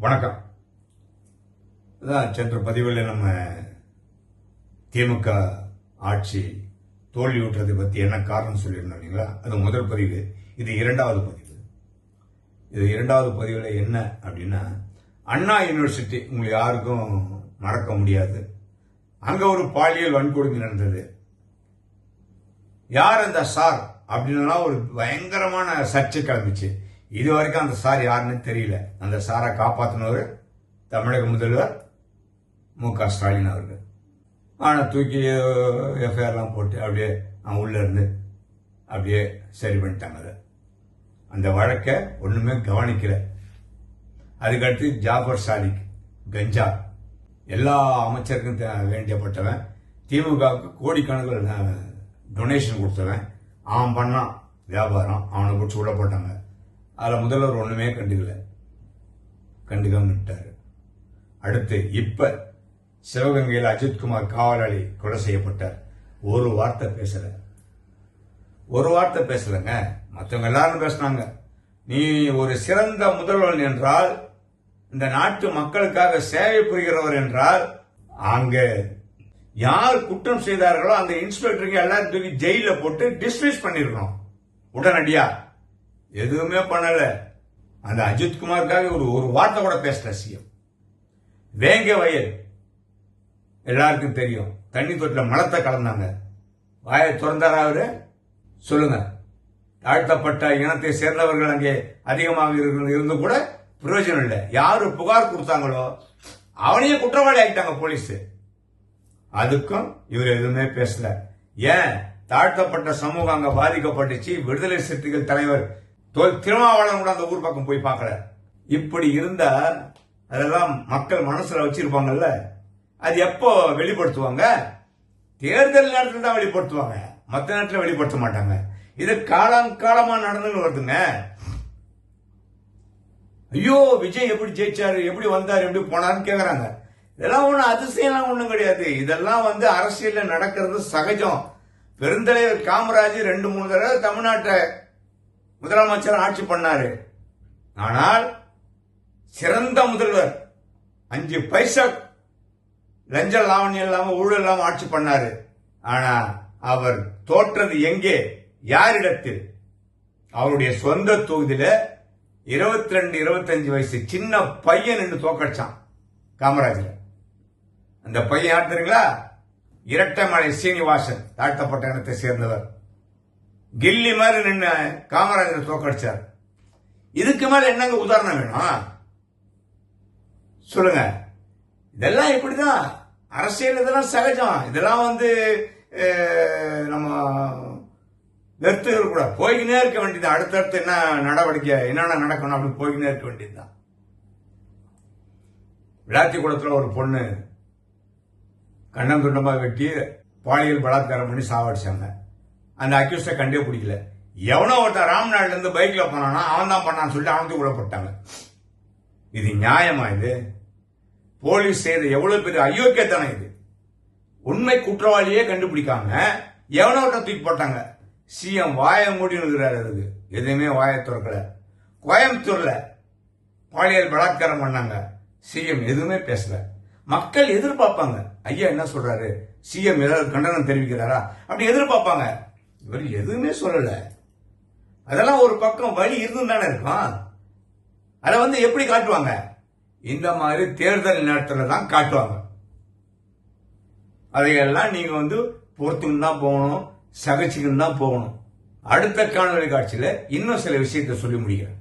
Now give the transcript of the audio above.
வணக்கம். அதான் சென்ற பதிவில் நம்ம திமுக ஆட்சி தோல்வியுற்றதை பற்றி என்ன காரணம் சொல்லியிருந்தோம் இல்லைங்களா? அது முதல் பதிவு. இது இரண்டாவது பதிவு. இது இரண்டாவது பதிவில் என்ன அப்படின்னா, அண்ணா யூனிவர்சிட்டி உங்களுக்கு யாருக்கும் மறக்க முடியாது. அங்க ஒரு பாலியல் வன்கொடுமை நடந்தது. யார் அந்த சார் அப்படின்னா ஒரு பயங்கரமான சர்ச்சை கிளம்பிச்சு. இது வரைக்கும் அந்த சார் யாருன்னு தெரியல. அந்த சாரை காப்பாற்றினவர் தமிழக முதல்வர் மு.க. ஸ்டாலின் அவர்கள். ஆனால் தூக்கி எஃப்ஐஆர்லாம் போட்டு அப்படியே உள்ள இருந்து அப்படியே சரி பண்ணிட்டாங்க. அதை அந்த வழக்கை ஒன்றுமே கவனிக்கல. அதுக்கடுத்து ஜாஃபர் சாதிக் கஞ்சா எல்லா அமைச்சருக்கும் வேண்டியப்பட்டவன், திமுகவுக்கு கோடிக்கணக்கில் டொனேஷன் கொடுத்தவன், அவன் பண்ணான் வியாபாரம், அவனை பிடிச்சி உள்ள போட்டாங்க. அதில் முதல்வர் ஒன்றுமே கண்டுக்காம விட்டாரு. அடுத்து இப்ப சிவகங்கையில் அஜித்குமார் காவலாளி கொலை செய்யப்பட்டார். ஒரு வார்த்தை பேசலங்க. மற்றவங்க எல்லாரும் பேசினாங்க. நீ ஒரு சிறந்த முதல்வர் என்றால், இந்த நாட்டு மக்களுக்காக சேவை புரிகிறவர் என்றால், அங்க யார் குற்றம் செய்தார்களோ அந்த இன்ஸ்பெக்டருக்கு எல்லாரும் தூக்கி ஜெயில போட்டு டிஸ்மிஸ் பண்ணிருக்கணும் உடனடியா. எதுவுமே பண்ணல. அந்த அஜித்குமாருக்காக ஒரு வார்த்தை கூட பேசல சிஎம். வேங்க வயல் எல்லாருக்கும் தெரியும். தண்ணி தொட்டில மலத்தை கலந்தாங்க. வாயை திறந்தாரா அவரு? சொல்லுங்க. தாழ்த்தப்பட்ட இனத்தை சேர்ந்தவர்கள் அங்கே அதிகமாக இருந்து கூட பிரயோஜனம் இல்லை. யாரு புகார் கொடுத்தாங்களோ அவனையே குற்றவாளி ஆகிட்டாங்க போலீஸ். அதுக்கும் இவர் எதுவுமே பேசல. ஏன்? தாழ்த்தப்பட்ட சமூகம் அங்க பாதிக்கப்பட்டுச்சு. விடுதலை சிறுத்தைகள் தலைவர் திருமாவளவன் கூட அந்த ஊர் பக்கம் போய் பார்க்கல. இப்படி இருந்தா அதெல்லாம் மக்கள் மனசுல வச்சிருப்பாங்கல்ல, அது எப்போ வெளிப்படுத்துவாங்க? தேர்தல் நேரத்தில் தான் வெளிப்படுத்துவாங்க, மற்ற நேரத்தில் வெளிப்படுத்த மாட்டாங்க. இது காலமா நடந்துன்னு வருதுங்க. ஐயோ விஜய் எப்படி ஜெயிச்சாரு, எப்படி வந்தாரு, எப்படி போனாருன்னு கேக்குறாங்க. இதெல்லாம் ஒண்ணு அதிசயம்லாம் ஒண்ணும் கிடையாது. இதெல்லாம் அரசியல்ல நடக்கிறது சகஜம். பெருந்தலைவர் காமராஜ் 2-3 தடவை தமிழ்நாட்டை முதலமைச்சர் ஆட்சி பண்ணாரு. ஆனால் சிறந்த முதல்வர், 5 பைசா லஞ்ச லாவணியம் இல்லாம ஊழல் இல்லாம ஆட்சி பண்ணாரு. ஆனா அவர் தோற்றது எங்கே, யாரிடத்தில்? அவருடைய சொந்த தொகுதியில 22-25 வயசு சின்ன பையன் நின்று தோக்கடிச்சான் காமராஜர். அந்த பையன் யார் தெரியுங்களா? இரட்டைமலை சீனிவாசன், தாழ்த்தப்பட்ட இனத்தை சேர்ந்தவர். கில்லி மாதிரி நின்று காமராஜர் தோக்கடிச்சார். இதுக்கு மேல என்னங்க உதாரணம் வேணும் சொல்லுங்க? இதெல்லாம் இப்படிதான் அரசியல். இதெல்லாம் சகஜம். இதெல்லாம் நம்ம வெறுத்து கூட போய்கினே இருக்க வேண்டியது. அடுத்தடுத்து என்ன நடவடிக்கை, என்னென்ன நடக்கணும் அப்படி போய்கினே இருக்க வேண்டியதுதான். விளாத்திக்குளத்துல ஒரு பொண்ணு கண்ணம் துண்டமா வெட்டி பாலியல் பலாத்காரம் பண்ணி சாவடிச்சாங்க. அந்த அக்யூஸ்ட கண்டே பிடிக்கல. எவனோ ஒருத்தன் ராம்நாடுல இருந்து பைக்ல போனானா அவன் தான் பண்ணான்னு சொல்லிட்டு அவனுக்கு கொல்லப்பட்டாங்க. இது நியாயமா? இது போலீஸ் செய்த எவ்வளவு பெரிய அயோக்கியத்தனம் இது. உண்மை குற்றவாளியே கண்டுபிடிக்காம எவனோ ஒருத்தன் தூக்கி போட்டாங்க. சிஎம் வாய மூடி இருக்கிறாரு. அதுக்கு எதுவுமே வாய திறக்கல. கோயம்புத்தூர்ல பாலியல் பலாத்காரம் பண்ணாங்க. சிஎம் எதுவுமே பேசல. மக்கள் எதிர்பார்ப்பாங்க, ஐயா என்ன சொல்றாரு, சிஎம் ஏதாவது கண்டனம் தெரிவிக்கிறாரா அப்படி எதிர்பார்ப்பாங்க. இவர் எதுவுமே சொல்லல. அதெல்லாம் ஒரு பக்கம் வழி இருந்து தானே இருக்கும். அதை எப்படி காட்டுவாங்க? இந்த மாதிரி தேர்தல் நேரத்தில் தான் காட்டுவாங்க. அதையெல்லாம் நீங்க பொறுத்துன்னு தான் போகணும், சகிச்சுக்குன்னு தான் போகணும். அடுத்த காணொலி காட்சியில இன்னும் சில விஷயத்தை சொல்லி முடிக்கிறேன்.